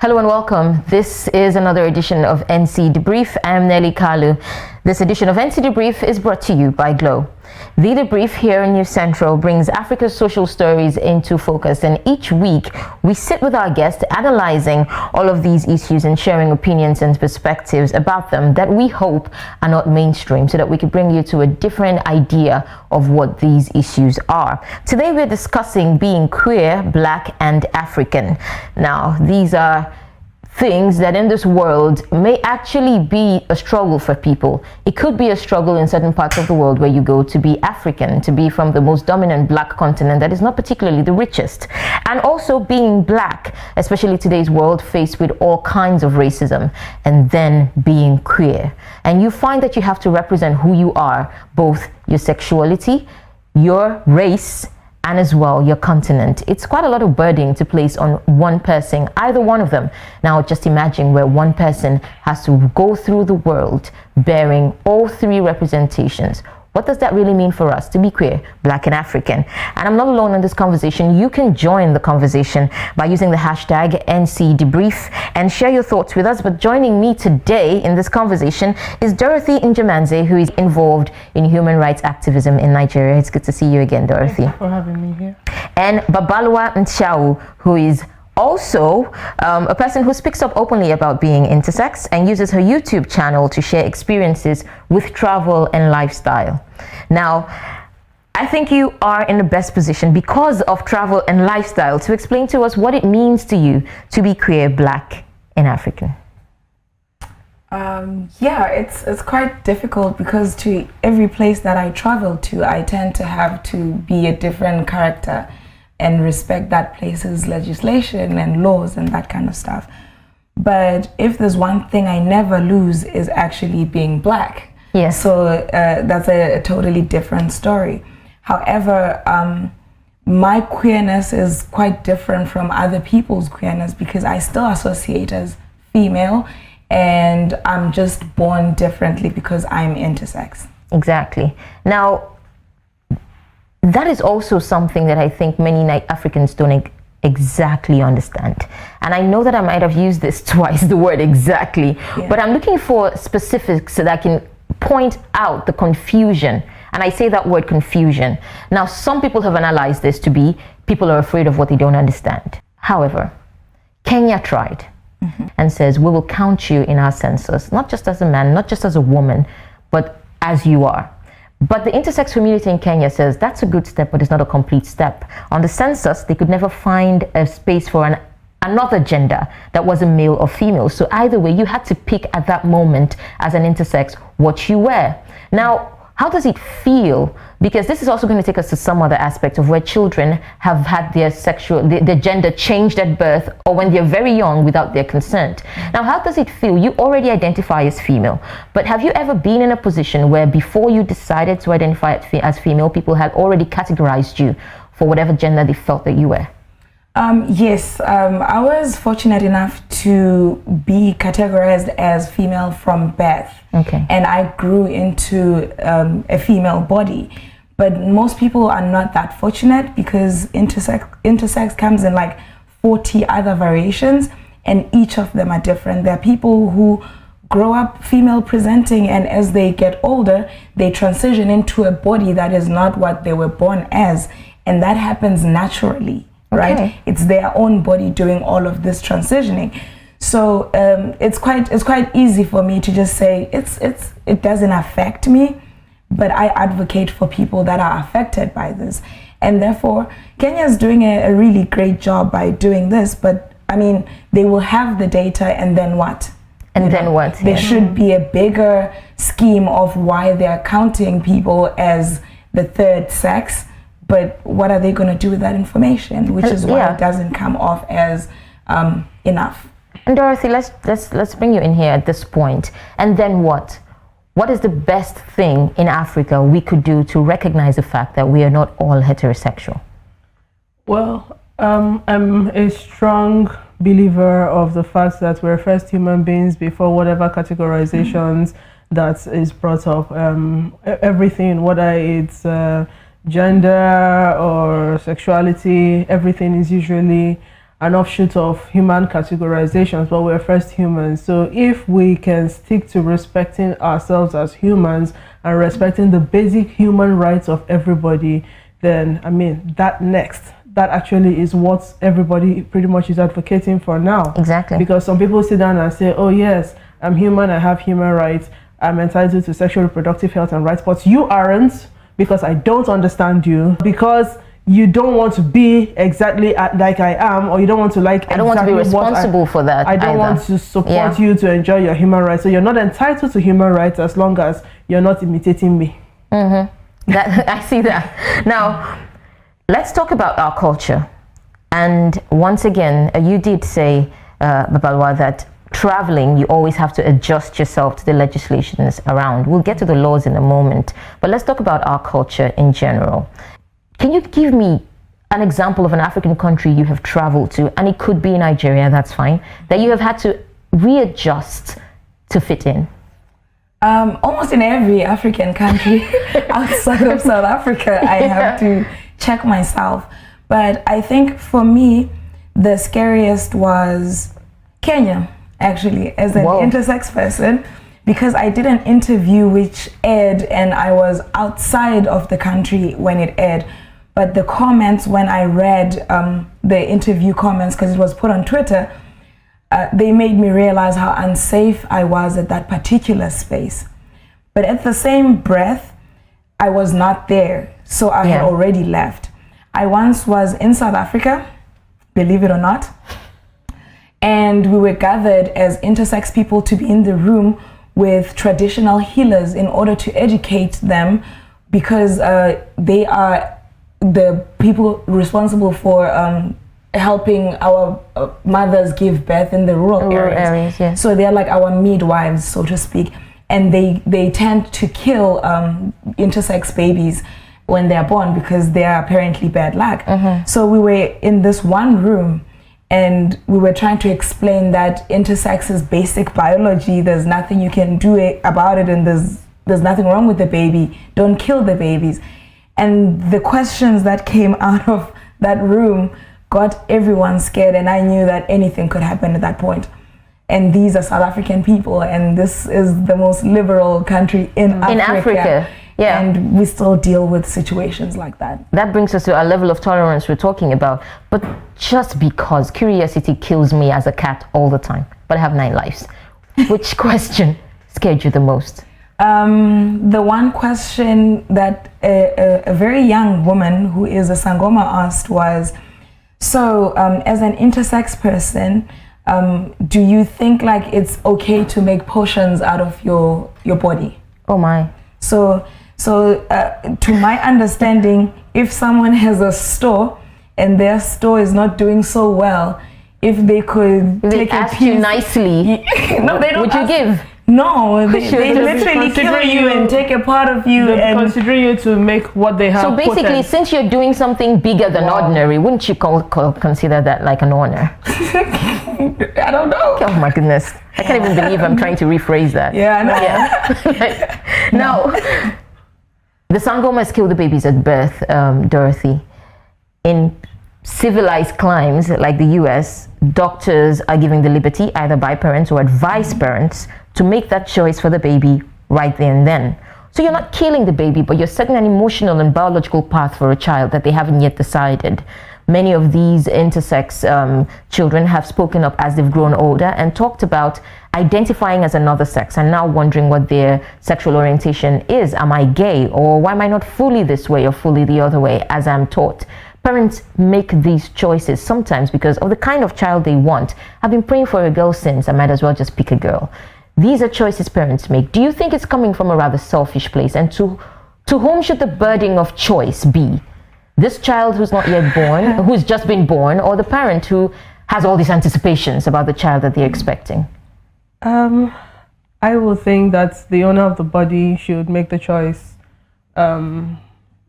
Hello and welcome. This is another edition of NC Debrief. I'm Nelly Kalu. This edition of NC Debrief is brought to you by Glow. The Debrief here in New Central brings Africa's social stories into focus, and each week we sit with our guests analyzing all of these issues and sharing opinions and perspectives about them that we hope are not mainstream, so that we can bring you to a different idea of what these issues are. Today we're discussing being queer, Black and African. Now, these are things that in this world may actually be a struggle for people. It could be a struggle in certain parts of the world where you go to be African, to be from the most dominant Black continent that is not particularly the richest. And also being Black, especially today's world faced with all kinds of racism, and then being queer. And you find that you have to represent who you are, both your sexuality, your race, and as well your continent. It's quite a lot of burden to place on one person, either one of them. Now just imagine where one person has to go through the world bearing all three representations. What does that really mean for us to be queer, Black and African? And I'm not alone in this conversation. You can join the conversation by using the hashtag NCDebrief and share your thoughts with us. But joining me today in this conversation is Dorothy Njemanze, who is involved in human rights activism in Nigeria. It's good to see you again, Dorothy. Thank you for having me here. And Babalwa Nchau, who is also a person who speaks up openly about being intersex and uses her YouTube channel to share experiences with travel and lifestyle. Now, I think you are in the best position because of travel and lifestyle to explain to us what it means to you to be queer, Black, and African. Yeah, it's quite difficult because to every place that I travel to, I tend to have to be a different character and respect that place's legislation and laws and that kind of stuff. But if there's one thing I never lose is actually being Black. Yes. So that's a totally different story. However, my queerness is quite different from other people's queerness because I still associate as female, and I'm just born differently because I'm intersex. Exactly. Now, that is also something that I think many Africans don't exactly understand. And I know that I might have used this twice, the word exactly, but I'm looking for specifics so that I can point out the confusion. And I say that word confusion. Now, some people have analyzed this to be people are afraid of what they don't understand. However, Kenya tried and says, we will count you in our census, not just as a man, not just as a woman, but as you are. But the intersex community in Kenya says that's a good step, but it's not a complete step. On the census, they could never find a space for another gender that wasn't male or female. So either way, you had to pick at that moment as an intersex what you were. Now, how does it feel? Because this is also going to take us to some other aspect of where children have had their gender changed at birth or when they're very young without their consent. Now, how does it feel? You already identify as female, but have you ever been in a position where before you decided to identify as female, people had already categorized you for whatever gender they felt that you were? Yes, I was fortunate enough to be categorized as female from birth. Okay. And I grew into a female body. But most people are not that fortunate because intersex comes in like 40 other variations, and each of them are different. There are people who grow up female presenting, and as they get older, they transition into a body that is not what they were born as, and that happens naturally. Right? Okay. It's their own body doing all of this transitioning. So it's quite easy for me to just say it doesn't affect me, but I advocate for people that are affected by this. And therefore, Kenya is doing a really great job by doing this, but I mean, they will have the data, and then what? And then what? There should be a bigger scheme of why they're counting people as the third sex. But what are they going to do with that information? Which is why it doesn't come off as enough. And Dorothy, let's bring you in here at this point. And then what? What is the best thing in Africa we could do to recognize the fact that we are not all heterosexual? Well, I'm a strong believer of the fact that we're first human beings before whatever categorizations that is brought up. Everything, whether it's gender or sexuality, everything is usually an offshoot of human categorizations, but we're first humans. So if we can stick to respecting ourselves as humans and respecting the basic human rights of everybody, then I mean that actually is what everybody pretty much is advocating for now. Exactly. Because some people sit down and say, oh yes, I'm human, I have human rights, I'm entitled to sexual reproductive health and rights, but you aren't, because I don't understand you, because you don't want to be exactly like I am, or you don't want to like. I don't want to be responsible for that. I don't want to support you to enjoy your human rights. So you're not entitled to human rights as long as you're not imitating me. That I see that. Now, let's talk about our culture. And once again, you did say, Babalwa, that traveling, you always have to adjust yourself to the legislations around. We'll get to the laws in a moment, but let's talk about our culture in general. Can you give me an example of an African country you have traveled to, and it could be Nigeria, that's fine, that you have had to readjust to fit in? Almost in every African country outside of South Africa, I have to check myself. But I think for me, the scariest was Kenya, actually, as an intersex person, because I did an interview which aired and I was outside of the country when it aired. But the comments, when I read the interview comments, because it was put on Twitter, they made me realize how unsafe I was at that particular space. But at the same breath, I was not there, so I had already left. I once was in South Africa, believe it or not, and we were gathered as intersex people to be in the room with traditional healers in order to educate them, because they are the people responsible for helping our mothers give birth in the rural areas. So they're like our midwives, so to speak, and they tend to kill intersex babies when they're born because they are apparently bad luck. So we were in this one room and we were trying to explain that intersex is basic biology. There's nothing you can do about it, and there's nothing wrong with the baby. Don't kill the babies. And the questions that came out of that room got everyone scared, and I knew that anything could happen at that point. And these are South African people, and this is the most liberal country in Africa. Yeah. And we still deal with situations like that. That brings us to our level of tolerance we're talking about. But just because curiosity kills me as a cat all the time, but I have 9 lives. Which question scared you the most? The one question that a very young woman who is a Sangoma asked was, so as an intersex person, do you think like it's okay to make potions out of your body? Oh my. So to my understanding, if someone has a store and their store is not doing so well, if they could take a piece, you nicely, no, they don't. Would you give? No, they literally kill you and take a part of you and consider you to make what they have. So basically, since you're doing something bigger than ordinary, wouldn't you consider that like an honor? I don't know. Oh my goodness, I can't even believe I'm trying to rephrase that. Yeah, I know. Now, the Sangomas kill the babies at birth, Dorothy. In civilized climes like the US, doctors are giving the liberty, either by parents or advise parents, to make that choice for the baby right there and then. So you're not killing the baby, but you're setting an emotional and biological path for a child that they haven't yet decided. Many of these intersex children have spoken up as they've grown older and talked about identifying as another sex and now wondering what their sexual orientation is. Am I gay, or why am I not fully this way or fully the other way as I'm taught? Parents make these choices sometimes because of the kind of child they want. I've been praying for a girl since, I might as well just pick a girl. These are choices parents make. Do you think it's coming from a rather selfish place? And to whom should the burden of choice be? This child who's not yet born, who's just been born, or the parent who has all these anticipations about the child that they're expecting? I will think that the owner of the body should make the choice.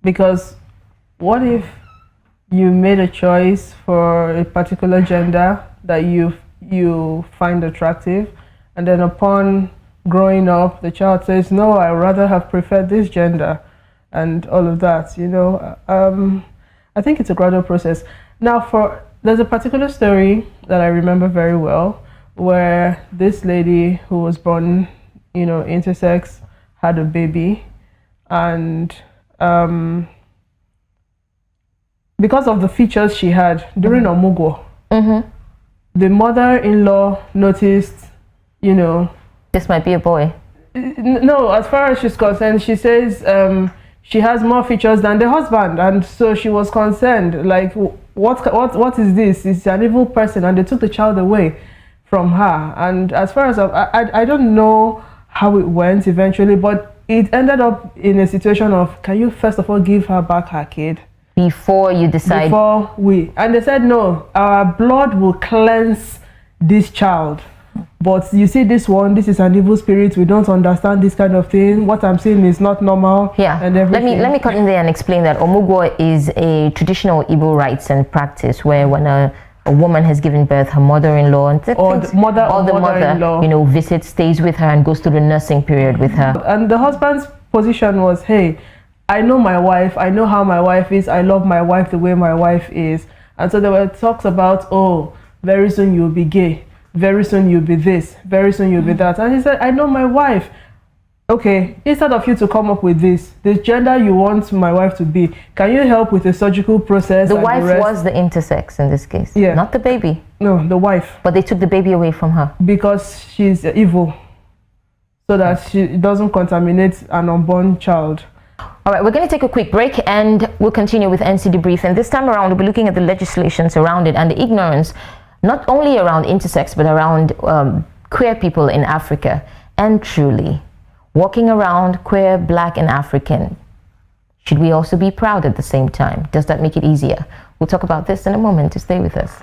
Because what if you made a choice for a particular gender that you find attractive, and then upon growing up, the child says, no, I rather have preferred this gender, and all of that, you know. I think it's a gradual process. Now, for There's a particular story that I remember very well where this lady who was born, intersex, had a baby, and because of the features she had during Omugo, the mother-in-law noticed, this might be a boy. No, as far as she's concerned, she says she has more features than the husband, and so she was concerned, like, what is this? It's an evil person, and they took the child away from her. And as far as I don't know how it went eventually, but it ended up in a situation of, can you first of all give her back her kid before you decide? And they said, no, our blood will cleanse this child. But you see, this is an evil spirit. We don't understand this kind of thing. What I'm saying is not normal. Yeah. And everything. Let me cut in there and explain that Omugwo is a traditional Igbo rites and practice where when a woman has given birth, her mother-in-law or the mother, visits, stays with her, and goes through the nursing period with her. And the husband's position was, hey, I know my wife. I know how my wife is. I love my wife the way my wife is. And so there were talks about, oh, very soon you'll be gay. Very soon you'll be this, very soon you'll be that. And he said, I know my wife. Okay, instead of you to come up with this gender you want my wife to be, can you help with the surgical process? The wife was the intersex in this case, not the baby. No, the wife. But they took the baby away from her. Because she's evil, so that she doesn't contaminate an unborn child. All right, we're going to take a quick break and we'll continue with NC Debrief. And this time around, we'll be looking at the legislation surrounding it and the ignorance not only around intersex, but around queer people in Africa. And truly, walking around queer, black, and African, should we also be proud at the same time? Does that make it easier? We'll talk about this in a moment. To stay with us.